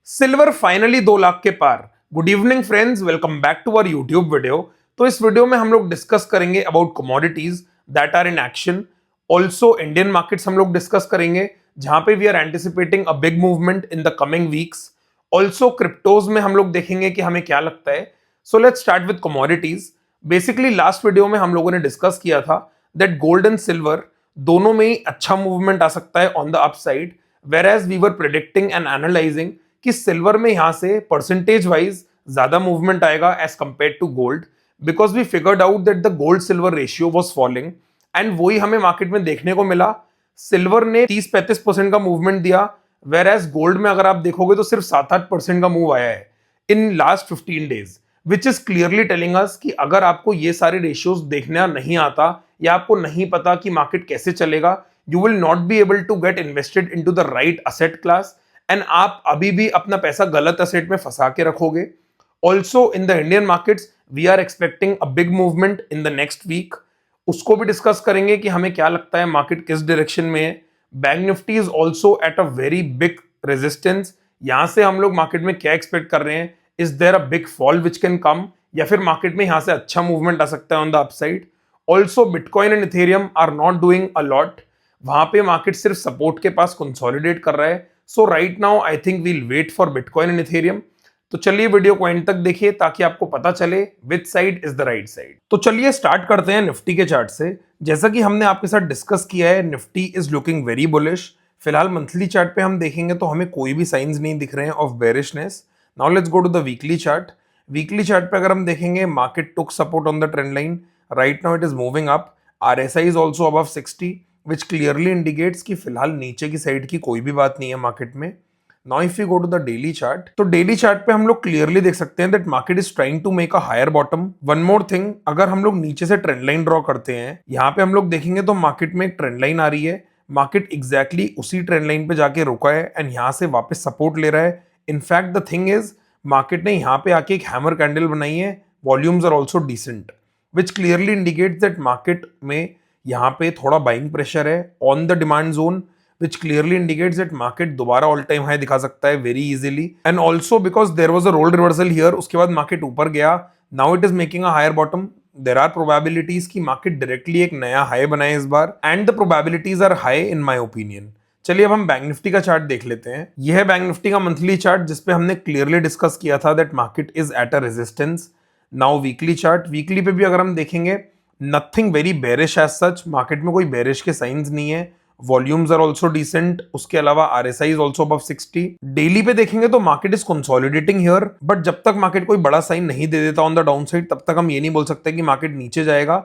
Silver finally 2 lakh के पार। Good evening friends, welcome back to our YouTube video. तो इस वीडियो में हम लोग डिस्कस करेंगे about commodities that are in action. Also Indian markets हम लोग डिस्कस करेंगे जहां पे we are anticipating a big movement in the coming weeks. Also cryptos में हम लोग देखेंगे कि हमें क्या लगता है। So let's start with commodities. Basically last video में हम लोगों ने डिस्कस किया था दैट गोल्ड एंड सिल्वर दोनों में ही अच्छा मूवमेंट आ सकता है on the upside, whereas we were predicting and analysing कि सिल्वर में यहां से परसेंटेज वाइज ज्यादा मूवमेंट आएगा as compared to gold, because we figured out that the gold silver ratio was falling. And वही हमें मार्केट में देखने को मिला। सिल्वर ने 30-35% का मूवमेंट दिया, वेर एज गोल्ड में अगर आप देखोगे तो सिर्फ 7-8% का मूव आया है in last 15 days, which is clearly telling us कि अगर आपको ये सारे रेशियोज देखना नहीं आता या आपको नहीं पता कि मार्केट कैसे चलेगा, you will not be able to get invested into the right asset class and आप अभी भी अपना पैसा गलत असेट में फंसा के रखोगे। Also in the Indian markets we are expecting a big movement in the next week. उसको भी डिस्कस करेंगे कि हमें क्या लगता है मार्केट किस डायरेक्शन में है। Bank Nifty is also at a very big resistance. यहां से हम लोग मार्केट में क्या एक्सपेक्ट कर रहे हैं, is there a big fall which can come, या फिर मार्केट में यहां से अच्छा मूवमेंट आ सकता है on the upside. Also Bitcoin and Ethereum are not doing a lot. वहां पे मार्केट सिर्फ सपोर्ट के पास कंसोलिडेट कर रहा है। So right now I think we'll wait for bitcoin and ethereum. तो चलिए वीडियो को एंड तक देखिए ताकि आपको पता चले which side is the right side. तो चलिए स्टार्ट करते हैं निफ्टी के चार्ट से। जैसा कि हमने आपके साथ डिस्कस किया है, Nifty is looking very bullish. फिलहाल मंथली चार्ट पे हम देखेंगे तो हमें कोई भी साइंस नहीं दिख रहे हैं of bearishness. Now let's go to the weekly chart. Weekly chart पे अगर हम देखेंगे, market took support on the trend line. Right now it is moving up. RSI is also above 60, which clearly indicates कि फिलहाल नीचे की side की कोई भी बात नहीं है मार्केट में। Now if you go to the daily chart, तो डेली चार्ट पे हम लोग क्लियरली देख सकते हैं that market is trying to make a higher bottom. One more thing, अगर हम लोग नीचे से ट्रेंड लाइन ड्रॉ करते हैं, यहाँ पे हम लोग देखेंगे तो मार्केट में एक ट्रेंड लाइन आ रही है। मार्केट एग्जैक्टली उसी ट्रेंड लाइन पे जाके रुका है एंड यहाँ से वापस सपोर्ट ले रहा है। In fact the thing is, market ने यहाँ पे आके एक हैमर कैंडल बनाई है। Volumes are also decent, which clearly indicates that market में यहाँ पे थोड़ा बाइंग प्रेशर है on the demand zone, which clearly indicates that market दोबारा ऑल टाइम हाई दिखा सकता है very easily, and also because there was a role reversal here, उसके बाद मार्केट ऊपर गया, now it is making a higher bottom. there are probabilities कि market directly एक नया हाई बनाए इस बार, and the probabilities are high in my opinion. चलिए अब हम बैंक निफ्टी का चार्ट देख लेते हैं। यह है बैंक निफ्टी का मंथली चार्ट जिसपे हमने क्लियरली डिस्कस किया था that market is at a resistance. Now weekly chart, weekly पे भी अगर हम देखेंगे, nothing very bearish as such, market में कोई बेरिश के साइंस नहीं है। वॉल्यूम्स आर ऑल्सो डिसेंट, उसके अलावा RSI is also above 60। Daily पे देखेंगे तो market is consolidating here, but जब तक मार्केट कोई बड़ा साइन नहीं दे देता ऑन द डाउन साइड, तब तक हम ये नहीं बोल सकते कि मार्केट नीचे जाएगा।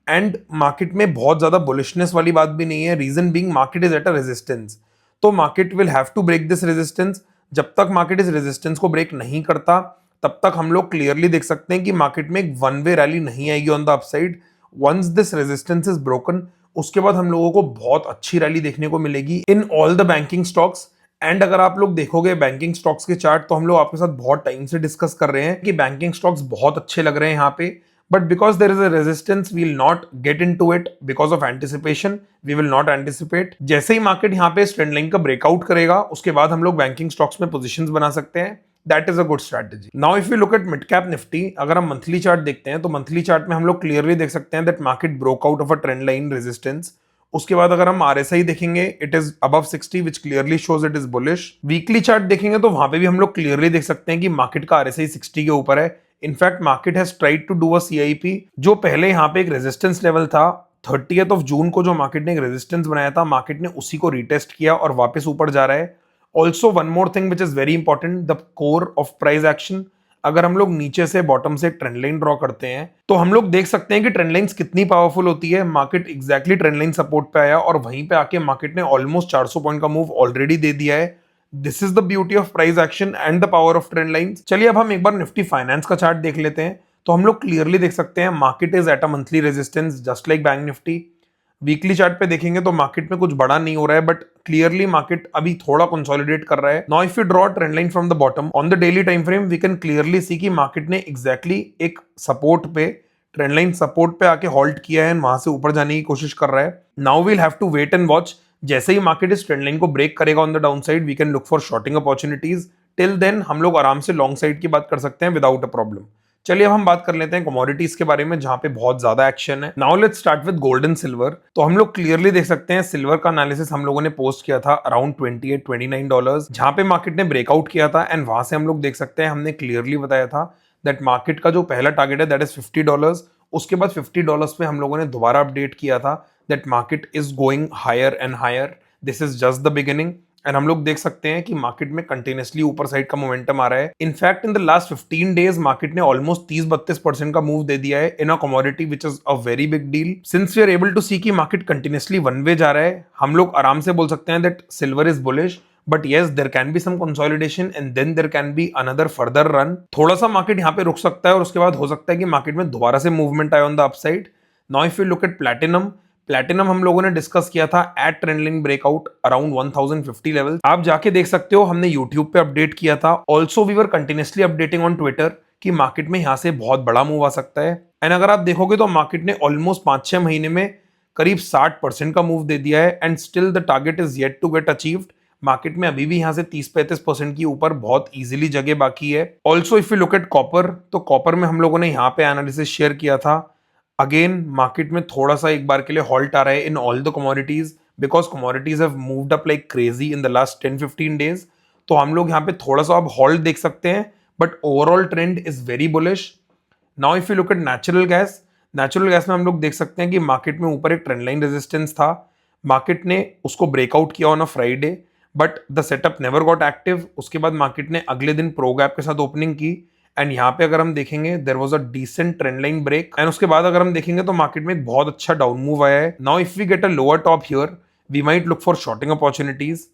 एंड मार्केट में बहुत ज्यादा बुलिशनेस वाली बात भी नहीं है, reason being market is at a resistance. तो market will have to break this resistance. जब तक मार्केट इस रेजिस्टेंस को ब्रेक नहीं करता, तब तक हम लोग क्लियरली देख सकते हैं कि मार्केट में एक वन वे रैली नहीं आएगी on the upside. Once this resistance is broken, उसके बाद हम लोगों को बहुत अच्छी रैली देखने को मिलेगी in all the banking stocks. And अगर आप लोग देखोगे बैंकिंग स्टॉक्स के चार्ट, तो हम लोग आपके साथ बहुत टाइम से डिस्कस कर रहे हैं कि बैंकिंग स्टॉक्स बहुत अच्छे लग रहे हैं यहाँ पे, but because there is a resistance we will not get into it because of anticipation. We will not anticipate. जैसे ही मार्केट यहाँ पे ट्रेंड लाइन का ब्रेकआउट करेगा, उसके बाद हम लोग बैंकिंग स्टॉक्स में पोजीशंस बना सकते हैं। That is a good strategy. Now if you look at mid cap Nifty, अगर हम मंथली चार्ट देखते हैं तो मंथली चार्ट में हम लोग क्लियरली देख सकते हैं that market broke out of a trend line resistance. उसके बाद अगर हम आरएसआई देखेंगे, it is above 60, which clearly shows it is bullish. Weekly chart देखेंगे तो वहां पे भी हम लोग क्लियरली देख सकते हैं कि मार्केट का आरएसआई 60 के ऊपर है। In fact market has tried to do a CIP, जो पहले यहाँ पे एक रेजिस्टेंस लेवल था 30th ऑफ जून को, जो मार्केट ने एक रेजिस्टेंस बनाया था, मार्केट ने उसी को रिटेस्ट किया और वापस ऊपर जा रहा है। Also one more thing which is very important, the core of price action. अगर हम लोग नीचे से बॉटम से ट्रेंड लाइन ड्रॉ करते हैं, तो हम लोग देख सकते हैं कि ट्रेंड लाइंस कितनी पावरफुल होती है। Market exactly trend line support पे आया और वहीं पे आके मार्केट ने ऑलमोस्ट 400 पॉइंट का मूव ऑलरेडी दे दिया है। This is the beauty of price action and the power of trend lines. चलिए अब हम एक बार निफ्टी फाइनेंस का चार्ट देख लेते हैं, तो हम लोग क्लियरली देख सकते हैं market is at a monthly resistance just like bank Nifty. Weekly chart पे देखेंगे तो मार्केट में कुछ बड़ा नहीं हो रहा है, बट क्लियरली मार्केट अभी थोड़ा कंसोलिडेट कर रहा है। Now if you draw trend line from the bottom on the daily time frame, we can clearly see कि मार्केट ने एग्जैक्टली एक सपोर्ट पे, ट्रेंड लाइन सपोर्ट पे आके हॉल्ट किया है, वहां से ऊपर जाने की कोशिश कर रहा है। Now we'll have to wait and watch. जैसे ही मार्केट इस ट्रेंड लाइन को ब्रेक करेगा on the down side, we can look for shorting opportunities. Till then हम लोग आराम से लॉन्ग साइड की बात कर सकते हैं विदाउट अ प्रॉब्लम। चलिए अब हम बात कर लेते हैं कमोडिटीज के बारे में जहां पे बहुत ज्यादा एक्शन है। Now let's start with gold and silver. तो हम लोग क्लियरली देख सकते हैं सिल्वर का एनालिसिस हम लोगों ने पोस्ट किया था अराउंड $28-29 जहां पे मार्केट ने ब्रेकआउट किया था एंड वहां से हम लोग देख सकते हैं हमने क्लियरली बताया था दैट मार्केट का जो पहला टारगेट है दैट इज $50। उसके बाद $50 पे हम लोगों ने दोबारा अपडेट किया था that market is going higher and higher, this is just the beginning. And हम लोग देख सकते हैं कि मार्केट में कंटिन्यूसली ऊपर साइड का मोमेंटम आ रहा है। In fact in the last 15 days market ने ऑलमोस्ट 30-32% का मूव दे दिया है in a commodity which is a very big deal. Since we are able to see कि मार्केट कंटिन्यूसली वन वे जा रहा है, हम लोग आराम से बोल सकते हैं that silver is bullish, but yes there can be some consolidation and then there can be another further run. थोड़ा सा मार्केट यहाँ पे रुक सकता है और उसके बाद हो सकता है कि मार्केट में दोबारा से मूवमेंट आए on the upside. Now if you look at platinum हम लोगों ने डिस्कस किया था at trend line breakout around 1050 level. आप जाके देख सकते हो, हमने यूट्यूब पे अपडेट किया था। Also we were continuously updating on Twitter कि मार्केट में यहाँ से बहुत बड़ा मूव आ सकता है। एंड अगर आप देखोगे तो मार्केट ने ऑलमोस्ट 5-6 महीने में करीब 60% का मूव दे दिया है and still the target is yet to get achieved. Market में अभी भी यहाँ से 30-35% की ऊपर बहुत इजीली जगह बाकी है। Also if you look eight copper, तो कॉपर में हम लोगों ने यहाँ पे एनालिसिस शेयर किया था। अगेन मार्केट में थोड़ा सा एक बार के लिए हॉल्ट आ रहा है in all the commodities because commodities have moved up like crazy in the last 10-15 days. तो हम लोग यहाँ पे थोड़ा सा अब हॉल्ट देख सकते हैं, but overall trend is very bullish. Now if you look eight natural gas में हम लोग देख सकते हैं कि मार्केट में ऊपर एक ट्रेंड लाइन रेजिस्टेंस था, मार्केट ने उसको ब्रेकआउट किया on a Friday, but the setup never got active. उसके बाद मार्केट ने अगले दिन प्रो गैप के साथ ओपनिंग की एंड यहाँ पे अगर हम देखेंगे there was a decent trend line break and उसके बाद अगर हम देखेंगे तो मार्केट में एक बहुत अच्छा डाउन मूव आया है। Now if we get a lower top here we might look for shorting opportunities.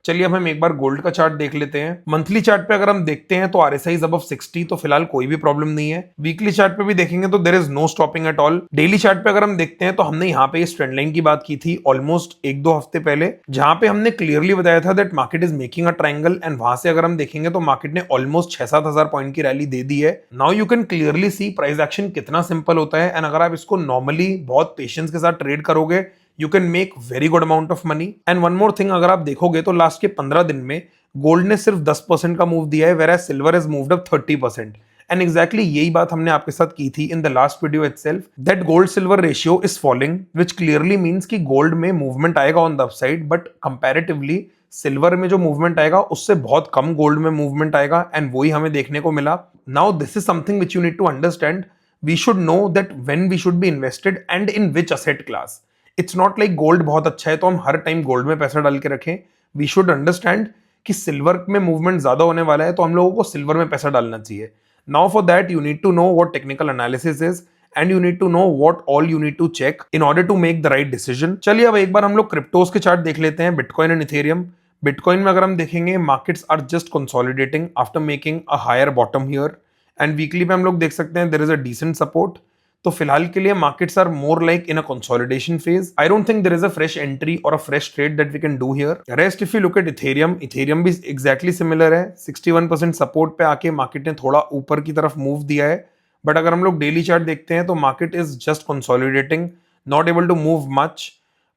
चलिए अब हम एक बार गोल्ड का चार्ट देख लेते हैं। मंथली चार्ट पे अगर हम देखते हैं तो RSI अबव 60, तो फिलहाल कोई भी प्रॉब्लम नहीं है। वीकली चार्ट पे भी देखेंगे तो there is no stopping at all. Daily chart पे अगर हम देखते हैं तो हमने यहाँ पे इस ट्रेंड लाइन की बात की थी ऑलमोस्ट 1-2 हफ्ते पहले, जहां पे हमने क्लियरली बताया था that market is making a triangle and वहां से अगर हम देखेंगे तो मार्केट ने ऑलमोस्ट 6-7 हजार पॉइंट की रैली दे दी है। Now you can clearly C price action कितना सिंपल होता है एंड अगर आप इसको नॉर्मली बहुत पेशेंस के साथ ट्रेड करोगे you can make very good amount of money. And one more thing, अगर आप देखोगे तो लास्ट के 15 दिन में गोल्ड ने सिर्फ 10% का मूव दिया है, whereas silver has moved up 30%। And exactly यही बात हमने आपके साथ की थी in the last video itself that gold silver ratio is falling, which clearly means कि गोल्ड में मूवमेंट आएगा on the upside, but comparatively silver में जो मूवमेंट आएगा उससे बहुत कम गोल्ड में मूवमेंट आएगा एंड वही हमें देखने को मिला। Now this is something which you need to understand. We should know that when we should be invested and in which asset class. It's not like gold बहुत अच्छा है तो हम हर टाइम गोल्ड में पैसा डाल के रखें। वी शुड अंडरस्टैंड कि सिल्वर में मूवमेंट ज्यादा होने वाला है तो हम लोगों को सिल्वर में पैसा डालना चाहिए। Now for that you need to know what technical analysis is and you need to know what all you need to check in order to make the right decision. चलिए अब एक बार हम लोग क्रिप्टोज के चार्ट देख लेते हैं, bitcoin and Ethereum. Bitcoin में अगर हम देखेंगे markets are just consolidating after making a higher bottom here and weekly पे हम लोग देख सकते हैं there is a decent support. तो फिलहाल के लिए markets are more like in a consolidation phase. I don't think there is a fresh entry और a fresh trade that we can do here. Rest if you look at ethereum भी exactly similar है। 61% support पे आके market ने थोड़ा ऊपर की तरफ मूव दिया है, बट अगर हम लोग डेली चार्ट देखते हैं तो market is just consolidating, not able to move much.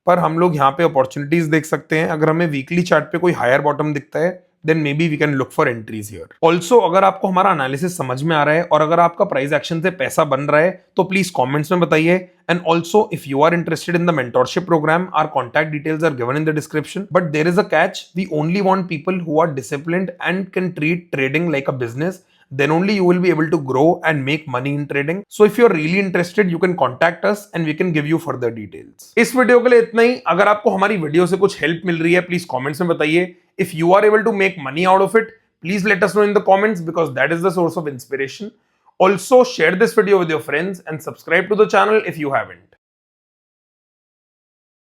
पर हम लोग यहाँ पे अपॉर्चुनिटीज देख सकते हैं। अगर हमें वीकली चार्ट पे कोई हायर बॉटम दिखता है then maybe we can look for entries here. Also अगर आपको हमारा एनालिसिस समझ में आ रहा है और अगर आपका प्राइस एक्शन से पैसा बन रहा है तो प्लीज कमेंट्स में बताइए। And also if you are interested in the mentorship program our contact details are given in the description, but there is a catch, we only want people who are disciplined and can treat trading like a business, then only you will be able to grow and make money in trading. So if you're really interested you can contact us and we can give you further details. इस video के लिए इतना ही। अगर आपको हमारी video से कुछ help मिल रही है प्लीज कमेंट्स में बताइए। If you are able to make money out of it, please let us know in the comments because that is the source of inspiration. Also share this video with your friends and subscribe to the channel if you haven't.